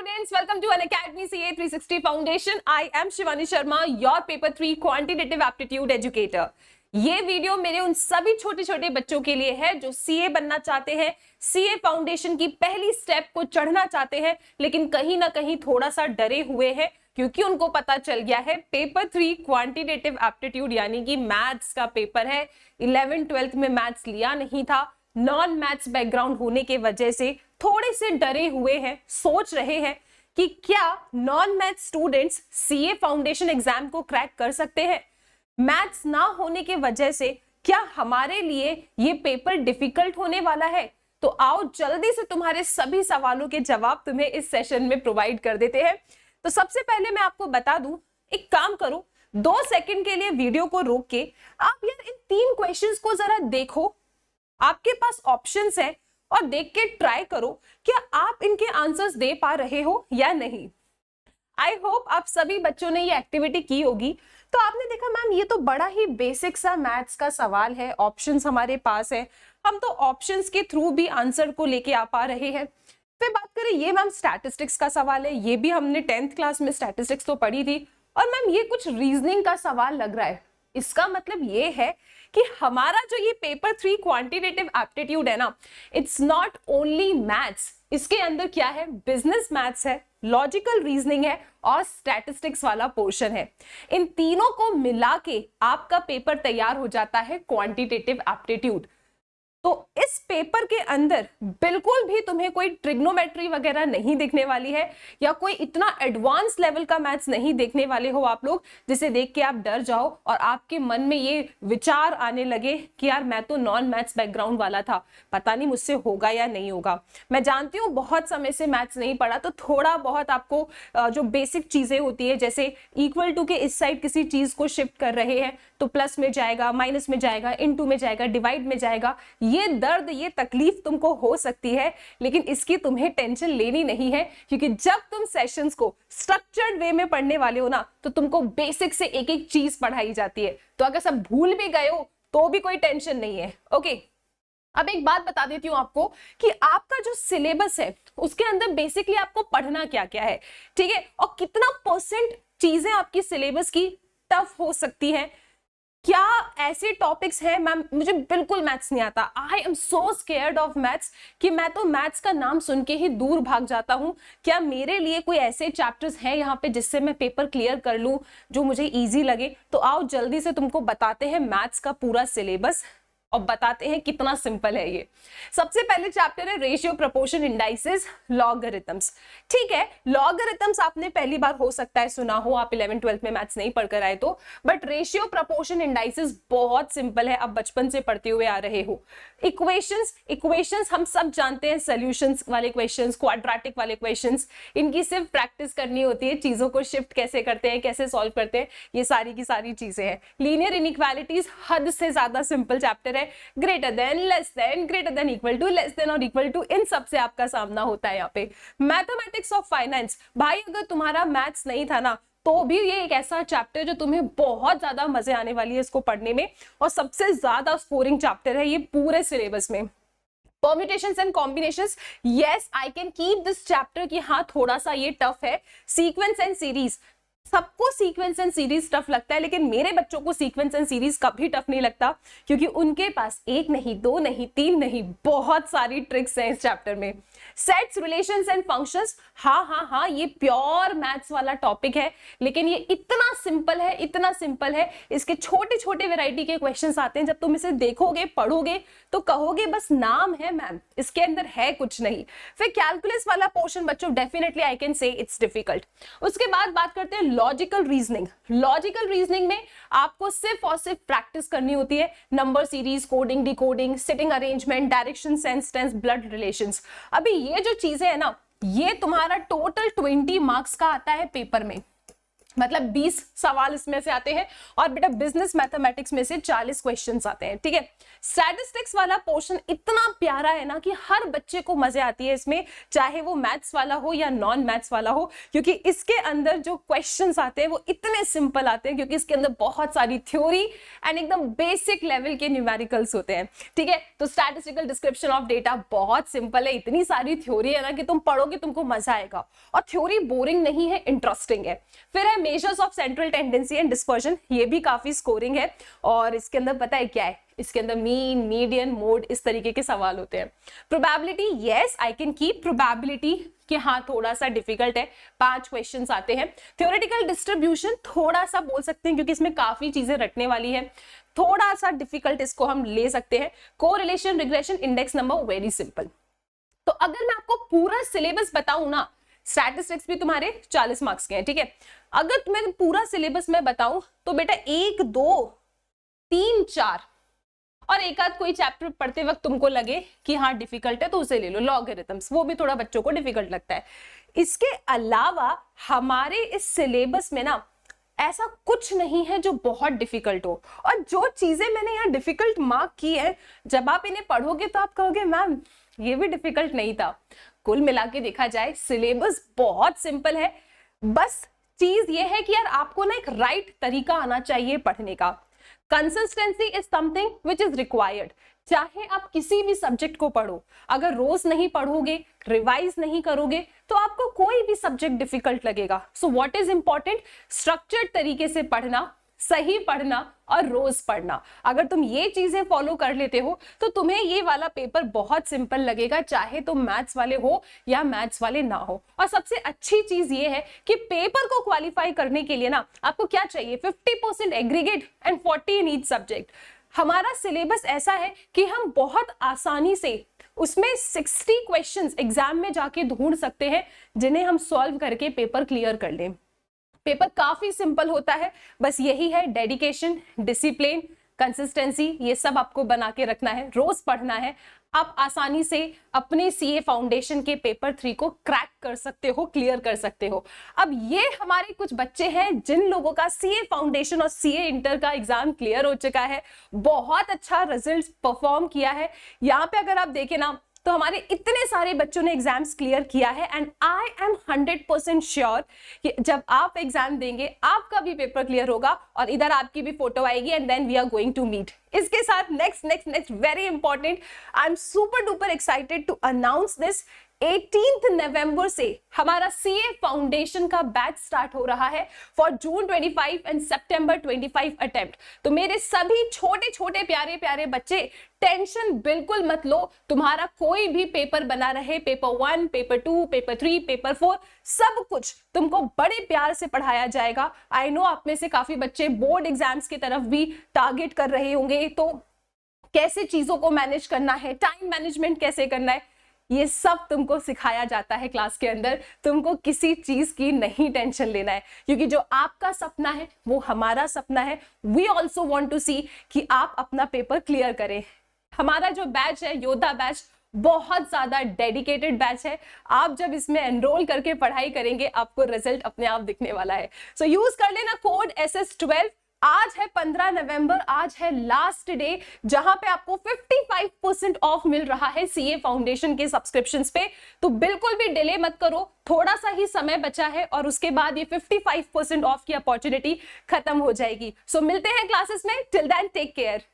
students, welcome to Unacademy CA 360 Foundation. I am Shivani Sharma, your paper 3 quantitative aptitude educator. ये video मेरे उन सभी छोटे छोटे बच्चों के लिए है जो सीए बनना चाहते हैं, सीए फाउंडेशन की पहली स्टेप को चढ़ना चाहते हैं, लेकिन कहीं ना कहीं थोड़ा सा डरे हुए हैं क्योंकि उनको पता चल गया है पेपर 3 क्वांटिटेटिव एप्टीट्यूड यानी कि मैथ्स का पेपर है। 11th-12th में मैथ्स लिया नहीं था, नॉन मैथ्स बैकग्राउंड होने के वजह से थोड़े से डरे हुए हैं, सोच रहे हैं कि क्या non maths students CA foundation exam को क्रैक कर सकते हैं। मैथ्स ना होने के वजह से क्या हमारे लिए ये पेपर डिफिकल्ट होने वाला है? तो आओ जल्दी से तुम्हारे सभी सवालों के जवाब तुम्हें इस सेशन में प्रोवाइड कर देते हैं। तो सबसे पहले मैं आपको बता दूं, एक काम करो, 2 सेकंड के लिए वीडियो को रोक के आप यार इन 3 क्वेश्चंस को जरा देखो। आपके पास ऑप्शंस है और देख के ट्राई करो क्या आप इनके आंसर्स दे पा रहे हो या नहीं। आई होप आप सभी बच्चों ने ये एक्टिविटी की होगी। तो आपने देखा मैम ये तो बड़ा ही बेसिक सा मैथ्स का सवाल है, ऑप्शंस हमारे पास है, हम तो ऑप्शंस के थ्रू भी आंसर को लेके आ पा रहे हैं। फिर बात करें ये मैम स्टैटिस्टिक्स का सवाल है, ये भी हमने 10th क्लास में स्टैटिस्टिक्स तो पढ़ी थी। और मैम ये कुछ रीजनिंग का सवाल लग रहा है, इसका मतलब ये है कि हमारा जो ये पेपर 3 क्वांटिटेटिव एप्टीट्यूड है ना, इट्स नॉट ओनली मैथ्स, इसके अंदर क्या है, बिजनेस मैथ्स है, लॉजिकल रीजनिंग है और स्टैटिस्टिक्स वाला पोर्शन है। इन तीनों को मिला के आपका पेपर तैयार हो जाता है क्वांटिटेटिव एप्टीट्यूड। तो इस पेपर के अंदर बिल्कुल भी तुम्हें कोई ट्रिग्नोमेट्री वगैरह नहीं दिखने वाली है या कोई इतना एडवांस लेवल का मैथ्स नहीं देखने वाले हो आप लोग जिसे देख के आप डर जाओ और आपके मन में ये विचार आने लगे कि यार मैं तो नॉन मैथ्स बैकग्राउंड वाला था, पता नहीं मुझसे होगा या नहीं होगा। मैं जानती हूँ बहुत समय से मैथ्स नहीं पढ़ा, तो थोड़ा बहुत आपको जो बेसिक चीजें होती है जैसे इक्वल टू के इस साइड किसी चीज को शिफ्ट कर रहे हैं तो प्लस में जाएगा, माइनस में जाएगा, इनटू में जाएगा, डिवाइड में जाएगा, ये दर्द ये तकलीफ तुमको हो सकती है, लेकिन इसकी तुम्हें टेंशन लेनी नहीं है क्योंकि जब तुम सेशंस को स्ट्रक्चर्ड वे में पढ़ने वाले हो ना तो तुमको बेसिक से एक एक चीज पढ़ाई जाती है। तो अगर सब भूल भी गए हो तो भी कोई टेंशन नहीं है। ओके, अब एक बात बता देती हूँ आपको कि आपका जो सिलेबस है उसके अंदर बेसिकली आपको पढ़ना क्या क्या है, ठीक है, और कितना % चीजें आपकी सिलेबस की टफ हो सकती है। क्या ऐसे टॉपिक्स हैं मैम मुझे बिल्कुल मैथ्स नहीं आता, I am so scared of maths कि मैं तो मैथ्स का नाम सुन के ही दूर भाग जाता हूं। क्या मेरे लिए कोई ऐसे चैप्टर्स हैं यहाँ पे जिससे मैं पेपर क्लियर कर लूं जो मुझे इजी लगे? तो आओ जल्दी से तुमको बताते हैं मैथ्स का पूरा सिलेबस और बताते हैं कितना सिंपल है ये। सबसे पहले चैप्टर है रेशियो, प्रोपोर्शन, इंडाइसेस, लॉगरिथम्स। ठीक है, लॉगरिथम्स आपने पहली बार हो सकता है सुना हो, आप 11th-12th में मैथ्स नहीं पढ़कर आए तो, बट रेशियो, प्रोपोर्शन, इंडाइसेस बहुत सिंपल है, आप बचपन से पढ़ते हुए आ रहे हो। इक्वेशंस हम सब जानते हैं, सोल्यूशंस वाले क्वेश्चंस, क्वाड्रेटिक वाले क्वेश्चंस, इनकी सिर्फ प्रैक्टिस करनी होती है, चीजों को शिफ्ट कैसे करते हैं, कैसे सॉल्व करते हैं, ये सारी की सारी चीजें हैं। लीनियर इनइक्वालिटीज हद से ज्यादा सिंपल चैप्टर है, greater than, less than, greater than, equal to, less than और इक्वल टू, इन सब से आपका सामना होता है यहाँ पे। मैथमेटिक्स ऑफ फाइनेंस, भाई अगर तुम्हारा मैथ्स नहीं था ना तो भी ये एक ऐसा चैप्टर जो तुम्हें बहुत ज्यादा मजे आने वाली है इसको पढ़ने में, और सबसे ज्यादा स्कोरिंग चैप्टर है ये पूरे सिलेबस में। Permutations and combinations, yes I can keep this chapter कि हाँ थोड़ा सा ये टफ है। सीक्वेंस एंड सीरीज, सबको सीक्वेंस एंड सीरीज टफ लगता है, लेकिन मेरे बच्चों को सीक्वेंस एंड सीरीज कभी टफ नहीं लगता क्योंकि उनके पास 1 नहीं, 2 नहीं, 3 नहीं, बहुत सारी ट्रिक्स हैं इस चैप्टर में। सेट्स, रिलेशंस एंड फंक्शंस, हाँ ये प्योर मैथ्स वाला टॉपिक है, लेकिन ये इतना सिंपल है, इतना सिंपल है, इसके छोटे छोटे वैरायटी के क्वेश्चंस आते हैं, जब तुम इसे देखोगे पढ़ोगे तो कहोगे बस नाम है मैम, इसके अंदर है कुछ नहीं। फिर कैलकुलस वाला पोर्शन बच्चों definitely I can say it's difficult. उसके बाद बात करते हैं लॉजिकल रीजनिंग। लॉजिकल रीजनिंग में आपको सिर्फ और सिर्फ प्रैक्टिस करनी होती है, number series, coding, decoding, sitting arrangement, direction, sense, tense, blood relations. अभी ये जो चीजें है ना, ये तुम्हारा टोटल 20 मार्क्स का आता है पेपर में। मतलब 20 सवाल इसमें से आते हैं और बेटा बिजनेस मैथमेटिक्स में से 40 क्वेश्चंस आते हैं, ठीक है। स्टैटिस्टिक्स वाला पोर्शन इतना प्यारा है ना कि हर बच्चे को मजे आती है इसमें, चाहे वो मैथ्स वाला हो या नॉन मैथ्स वाला हो, क्योंकि इसके अंदर जो क्वेश्चंस आते हैं वो इतने सिंपल आते हैं, क्योंकि इसके अंदर बहुत सारी थ्योरी एंड एकदम बेसिक लेवल के न्यूमेरिकल्स होते हैं, ठीक है। तो स्टैटिस्टिकल डिस्क्रिप्शन ऑफ डेटा बहुत सिंपल है, इतनी सारी थ्योरी है ना कि तुम पढ़ोगे तुमको मजा आएगा, और थ्योरी बोरिंग नहीं है, इंटरेस्टिंग है। फिर है measures of central tendency and dispersion, ये भी काफी स्कोरिंग है, और इसके अंदर पता है क्या है, इसके अंदर मीन, मीडियन, मोड, इस तरीके के सवाल होते हैं। Probability, yes I can keep probability कि हाँ थोड़ा सा डिफिकल्ट है, 5 क्वेश्चंस आते हैं। थ्योरेटिकल डिस्ट्रीब्यूशन थोड़ा सा बोल सकते हैं क्योंकि इसमें काफी चीजें रटने वाली है, थोड़ा सा डिफिकल्ट इसको हम ले सकते हैं। Correlation, regression, index number, very simple. तो अगर मैं आपको पूरा सिलेबस बताऊं ना, स्टैटिस्टिक्स भी तुम्हारे 40 मार्क्स के हैं, ठीक है। अगर तुम्हें पूरा सिलेबस मैं बताऊं तो बेटा 1, 2, 3, 4 और एक आध कोई चैप्टर पढ़ते वक्त तुमको लगे कि हाँ डिफिकल्ट है तो उसे ले लो, लॉगरिथम्स, वो भी थोड़ा बच्चों को डिफिकल्ट लगता है। इसके अलावा हमारे इस सिलेबस में ना ऐसा कुछ नहीं है जो बहुत डिफिकल्ट हो, और जो चीजें मैंने यहाँ डिफिकल्ट मार्क की है, जब आप इन्हें पढ़ोगे तो आप कहोगे मैम ये भी डिफिकल्ट नहीं था। कुल मिला के देखा जाए सिलेबस बहुत सिंपल है, बस चीज ये है कि यार आपको ना एक राइट तरीका आना चाहिए पढ़ने का। Consistency is something which is required. चाहे आप किसी भी सब्जेक्ट को पढ़ो, अगर रोज नहीं पढ़ोगे, रिवाइज नहीं करोगे, तो आपको कोई भी सब्जेक्ट डिफिकल्ट लगेगा। So what is important, structured तरीके से पढ़ना, सही पढ़ना और रोज पढ़ना। अगर तुम ये चीजें फॉलो कर लेते हो तो तुम्हें ये वाला पेपर बहुत सिंपल लगेगा, चाहे तुम मैथ्स वाले हो या मैथ्स वाले ना हो। और सबसे अच्छी चीज ये है कि पेपर को क्वालिफाई करने के लिए ना आपको क्या चाहिए, 50% aggregate and 40 in each subject. हमारा सिलेबस ऐसा है कि हम बहुत आसानी से उसमें 60 क्वेश्चंस एग्जाम में जाके ढूंढ सकते हैं, जिन्हें हम सॉल्व करके पेपर क्लियर कर लें। पेपर काफी सिंपल होता है, बस यही है डेडिकेशन, डिसिप्लिन, कंसिस्टेंसी, ये सब आपको बना के रखना है, रोज पढ़ना है। आप आसानी से अपने सीए फाउंडेशन के पेपर 3 को क्रैक कर सकते हो, क्लियर कर सकते हो। अब ये हमारे कुछ बच्चे हैं जिन लोगों का सीए फाउंडेशन और सीए इंटर का एग्जाम क्लियर हो चुका है, बहुत अच्छा रिजल्ट परफॉर्म किया है। यहाँ पे अगर आप देखें ना तो हमारे इतने सारे बच्चों ने एग्जाम्स क्लियर किया है, एंड आई एम 100% श्योर कि जब आप एग्जाम देंगे आपका भी पेपर क्लियर होगा और इधर आपकी भी फोटो आएगी, and then we are going to meet. इसके साथ next very important, I am super duper excited to announce this, 18 नवंबर से हमारा सीए फाउंडेशन का बैच स्टार्ट हो रहा है for June 25 and September 25 attempt. तो मेरे सभी छोटे छोटे प्यारे प्यारे बच्चे टेंशन बिल्कुल मत लो, तुम्हारा कोई भी पेपर बना रहे, पेपर 1, पेपर 2, पेपर 3, पेपर 4, सब कुछ तुमको बड़े प्यार से पढ़ाया जाएगा। आई नो आप में से काफी बच्चे बोर्ड एग्जाम्स की तरफ भी टारगेट कर रहे होंगे, तो कैसे चीजों को मैनेज करना है, टाइम मैनेजमेंट कैसे करना है, ये सब तुमको सिखाया जाता है क्लास के अंदर। तुमको किसी चीज की नहीं टेंशन लेना है, क्योंकि जो आपका सपना है वो हमारा सपना है। वी ऑल्सो वॉन्ट टू सी कि आप अपना पेपर क्लियर करें। हमारा जो बैच है योद्धा बैच, बहुत ज्यादा डेडिकेटेड बैच है। आप जब इसमें एनरोल करके पढ़ाई करेंगे आपको रिजल्ट अपने आप दिखने वाला है। सो यूज कर लेना कोड SS12। आज है 15 नवंबर, आज है लास्ट डे जहां पे आपको 55% ऑफ मिल रहा है सीए फाउंडेशन के सब्सक्रिप्शंस पे। तो बिल्कुल भी डिले मत करो, थोड़ा सा ही समय बचा है और उसके बाद ये 55% ऑफ की अपॉर्चुनिटी खत्म हो जाएगी। सो मिलते हैं क्लासेस में, टिल देन टेक केयर।